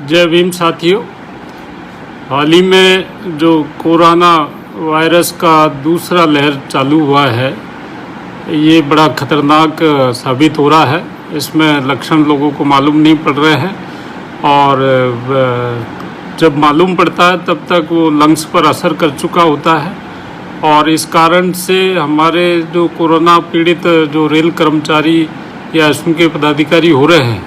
जय भीम साथियों। हाल ही में जो कोरोना वायरस का दूसरा लहर चालू हुआ है, ये बड़ा ख़तरनाक साबित हो रहा है। इसमें लक्षण लोगों को मालूम नहीं पड़ रहे हैं और जब मालूम पड़ता है तब तक वो लंग्स पर असर कर चुका होता है और इस कारण से हमारे जो कोरोना पीड़ित जो रेल कर्मचारी या उनके पदाधिकारी हो रहे हैं,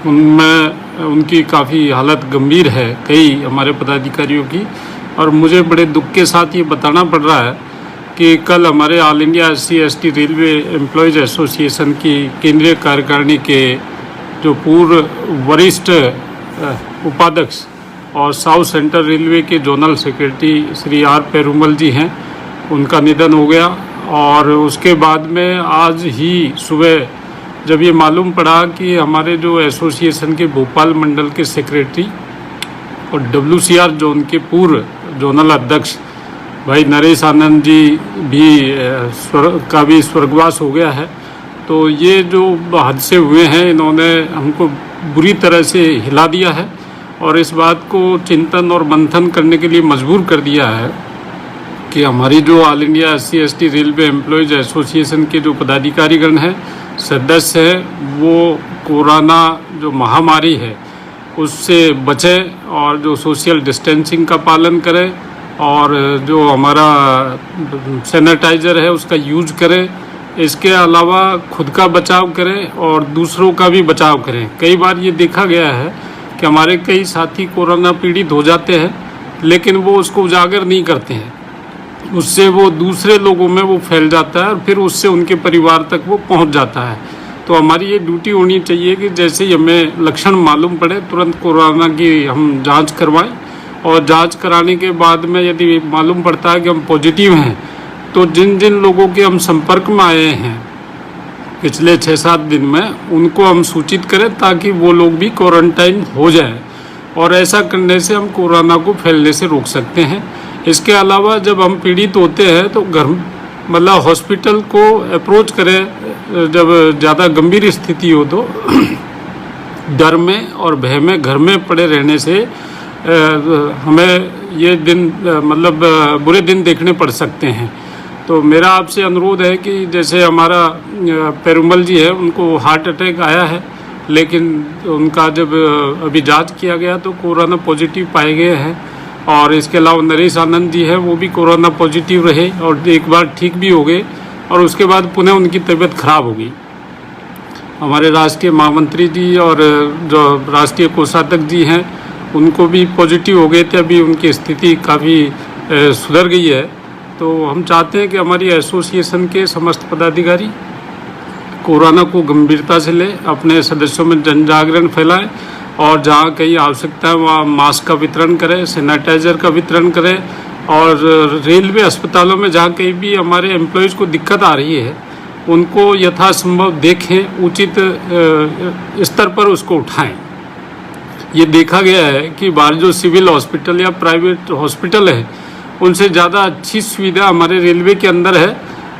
उनमें उनकी काफ़ी हालत गंभीर है, कई हमारे पदाधिकारियों की। और मुझे बड़े दुख के साथ ये बताना पड़ रहा है कि कल हमारे all India SC/ST railway employees association की केंद्रीय कार्यकारिणी के जो पूर्व वरिष्ठ उपाध्यक्ष और साउथ सेंट्रल रेलवे के zonal secretary Shri R Perumal ji हैं, उनका निधन हो गया। और उसके बाद में आज ही सुबह जब ये मालूम पड़ा कि हमारे जो एसोसिएशन के भोपाल मंडल के सेक्रेटरी और WCR जोन के पूर्व जोनल अध्यक्ष भाई नरेश आनंद जी भी स्वर्गवास हो गया है। तो ये जो हादसे हुए हैं, इन्होंने हमको बुरी तरह से हिला दिया है और इस बात को चिंतन और मंथन करने के लिए मजबूर कर दिया है कि हमारी जो all India SC/ST railway employees association के जो पदाधिकारीगण हैं, सदस्य हैं, वो कोरोना जो महामारी है उससे बचें और जो सोशल डिस्टेंसिंग का पालन करें और जो हमारा सैनिटाइज़र है उसका यूज़ करें। इसके अलावा खुद का बचाव करें और दूसरों का भी बचाव करें। कई बार ये देखा गया है कि हमारे कई साथी कोरोना पीड़ित हो जाते हैं लेकिन वो उसको उजागर नहीं करते हैं, उससे वो दूसरे लोगों में वो फैल जाता है और फिर उससे उनके परिवार तक वो पहुंच जाता है। तो हमारी ये ड्यूटी होनी चाहिए कि जैसे ही हमें लक्षण मालूम पड़े तुरंत कोरोना की हम जांच करवाएं और जांच कराने के बाद में यदि मालूम पड़ता है कि हम पॉजिटिव हैं तो जिन जिन लोगों के हम संपर्क में आए हैं पिछले 6-7 दिन में, उनको हम सूचित करें ताकि वो लोग भी क्वारंटाइन हो जाएं और ऐसा करने से हम कोरोना को फैलने से रोक सकते हैं। इसके अलावा जब हम पीड़ित होते हैं तो घर मतलब हॉस्पिटल को अप्रोच करें। जब ज़्यादा गंभीर स्थिति हो तो डर में और भय में घर में पड़े रहने से हमें ये दिन मतलब बुरे दिन देखने पड़ सकते हैं। तो मेरा आपसे अनुरोध है कि जैसे हमारा पेरुमल जी है, उनको हार्ट अटैक आया है लेकिन उनका जब अभी जांच किया गया तो कोरोना पॉजिटिव पाए गए हैं। और इसके अलावा नरेश आनंद जी है, वो भी कोरोना पॉजिटिव रहे और एक बार ठीक भी हो गए और उसके बाद पुनः उनकी तबीयत खराब हो गई। हमारे राष्ट्रीय महामंत्री जी और जो राष्ट्रीय कोषाध्यक्ष जी हैं, उनको भी पॉजिटिव हो गए थे, अभी उनकी स्थिति काफ़ी सुधर गई है। तो हम चाहते हैं कि हमारी एसोसिएशन के समस्त पदाधिकारी कोरोना को गंभीरता से लें, अपने सदस्यों में जन जागरण फैलाएं और जहाँ कहीं आवश्यकता है वहाँ मास्क का वितरण करें, सैनिटाइज़र का वितरण करें और रेलवे अस्पतालों में जहाँ कहीं भी हमारे एम्प्लॉयज़ को दिक्कत आ रही है उनको यथासंभव देखें, उचित स्तर पर उसको उठाएं। ये देखा गया है कि बाहर जो सिविल हॉस्पिटल या प्राइवेट हॉस्पिटल है उनसे ज़्यादा अच्छी सुविधा हमारे रेलवे के अंदर है,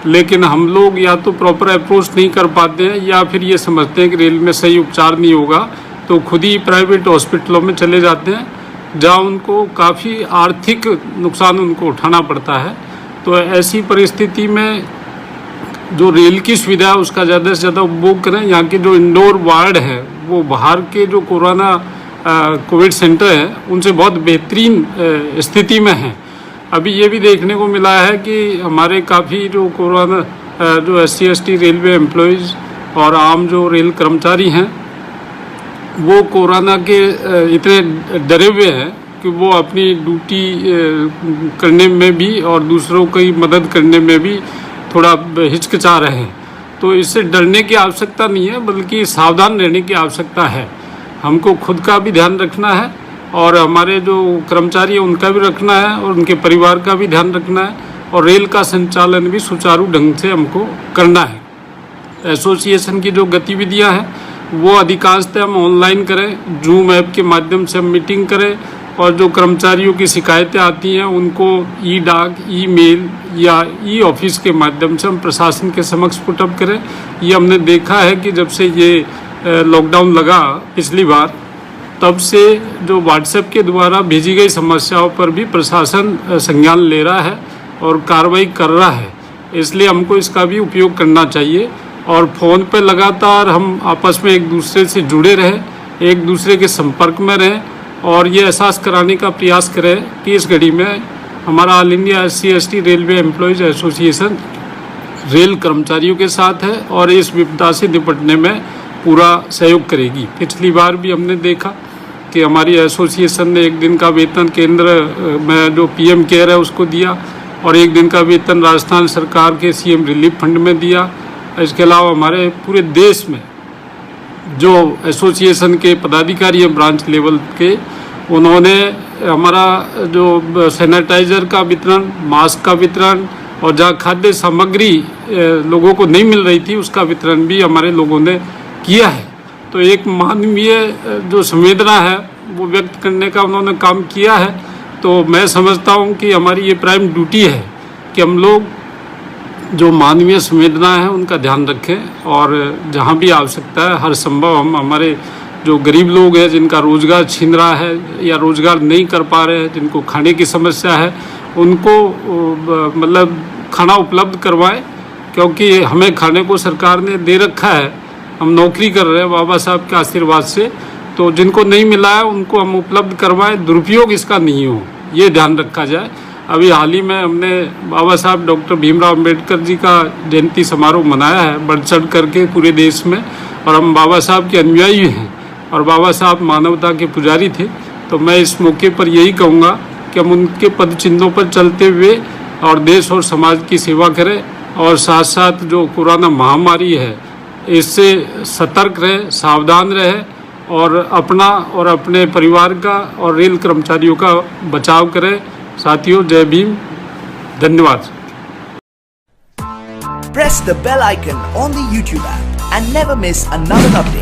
लेकिन हम लोग या तो प्रॉपर अप्रोच नहीं कर पाते हैं या फिर ये समझते हैं कि रेल में सही उपचार नहीं होगा तो खुद ही प्राइवेट हॉस्पिटलों में चले जाते हैं जहाँ उनको काफ़ी आर्थिक नुकसान उनको उठाना पड़ता है। तो ऐसी परिस्थिति में जो रेल की सुविधा है उसका ज़्यादा से ज़्यादा उपभोग करें। यहाँ के जो इंडोर वार्ड है वो बाहर के जो कोरोना कोविड सेंटर है उनसे बहुत बेहतरीन स्थिति में है। अभी ये भी देखने को मिला है कि हमारे काफ़ी जो कोरोना जो SC/ST रेलवे एम्प्लॉयज़ और आम जो रेल कर्मचारी हैं वो कोरोना के इतने डरे हुए हैं कि वो अपनी ड्यूटी करने में भी और दूसरों की मदद करने में भी थोड़ा हिचकिचा रहे हैं। तो इससे डरने की आवश्यकता नहीं है, बल्कि सावधान रहने की आवश्यकता है। हमको खुद का भी ध्यान रखना है और हमारे जो कर्मचारी हैं उनका भी रखना है और उनके परिवार का भी ध्यान रखना है और रेल का संचालन भी सुचारू ढंग से हमको करना है। एसोसिएशन की जो गतिविधियां हैं वो अधिकांशतः हम ऑनलाइन करें, जूम ऐप के माध्यम से हम मीटिंग करें और जो कर्मचारियों की शिकायतें आती हैं उनको डाक, ईमेल या ऑफिस के माध्यम से हम प्रशासन के समक्ष पुटअप करें। ये हमने देखा है कि जब से ये लॉकडाउन लगा पिछली बार तब से जो व्हाट्सएप के द्वारा भेजी गई समस्याओं पर भी प्रशासन संज्ञान ले रहा है और कार्रवाई कर रहा है। इसलिए हमको इसका भी उपयोग करना चाहिए और फ़ोन पे लगातार हम आपस में एक दूसरे से जुड़े रहें, एक दूसरे के संपर्क में रहें और ये एहसास कराने का प्रयास करें कि इस घड़ी में हमारा all India SC/ST railway employees association rail कर्मचारियों के साथ है और इस विपदा से निपटने में पूरा सहयोग करेगी। पिछली बार भी हमने देखा कि हमारी एसोसिएशन ने एक दिन का वेतन केंद्र में जो PM केयर है उसको दिया और एक दिन का वेतन राजस्थान सरकार के CM रिलीफ फंड में दिया। इसके अलावा हमारे पूरे देश में जो एसोसिएशन के पदाधिकारी हैं ब्रांच लेवल के, उन्होंने हमारा जो सैनिटाइज़र का वितरण, मास्क का वितरण और जहाँ खाद्य सामग्री लोगों को नहीं मिल रही थी उसका वितरण भी हमारे लोगों ने किया है। तो एक मानवीय जो संवेदना है वो व्यक्त करने का उन्होंने काम किया है। तो मैं समझता हूँ कि हमारी ये प्राइम ड्यूटी है कि हम लोग जो मानवीय संवेदना है उनका ध्यान रखें और जहाँ भी आवश्यकता है हर संभव हम हमारे जो गरीब लोग हैं जिनका रोज़गार छीन रहा है या रोज़गार नहीं कर पा रहे हैं, जिनको खाने की समस्या है, उनको मतलब खाना उपलब्ध करवाएं, क्योंकि हमें खाने को सरकार ने दे रखा है। हम नौकरी कर रहे हैं बाबा साहब के आशीर्वाद से, तो जिनको नहीं मिला है उनको हम उपलब्ध करवाएं, दुरुपयोग इसका नहीं हो, ये ध्यान रखा जाए। अभी हाल ही में हमने बाबा साहब डॉक्टर भीमराव अंबेडकर जी का जयंती समारोह मनाया है बढ़ चढ़ करके पूरे देश में, और हम बाबा साहब के अनुयायी हैं और बाबा साहब मानवता के पुजारी थे। तो मैं इस मौके पर यही कहूँगा कि हम उनके पद चिन्हों पर चलते हुए और देश और समाज की सेवा करें और साथ साथ जो कोरोना महामारी है इससे सतर्क रहें, सावधान रहें और अपना और अपने परिवार का और रेल कर्मचारियों का बचाव करें। साथियों, जय भीम, धन्यवाद। Press the bell icon on the YouTube app and never miss another update.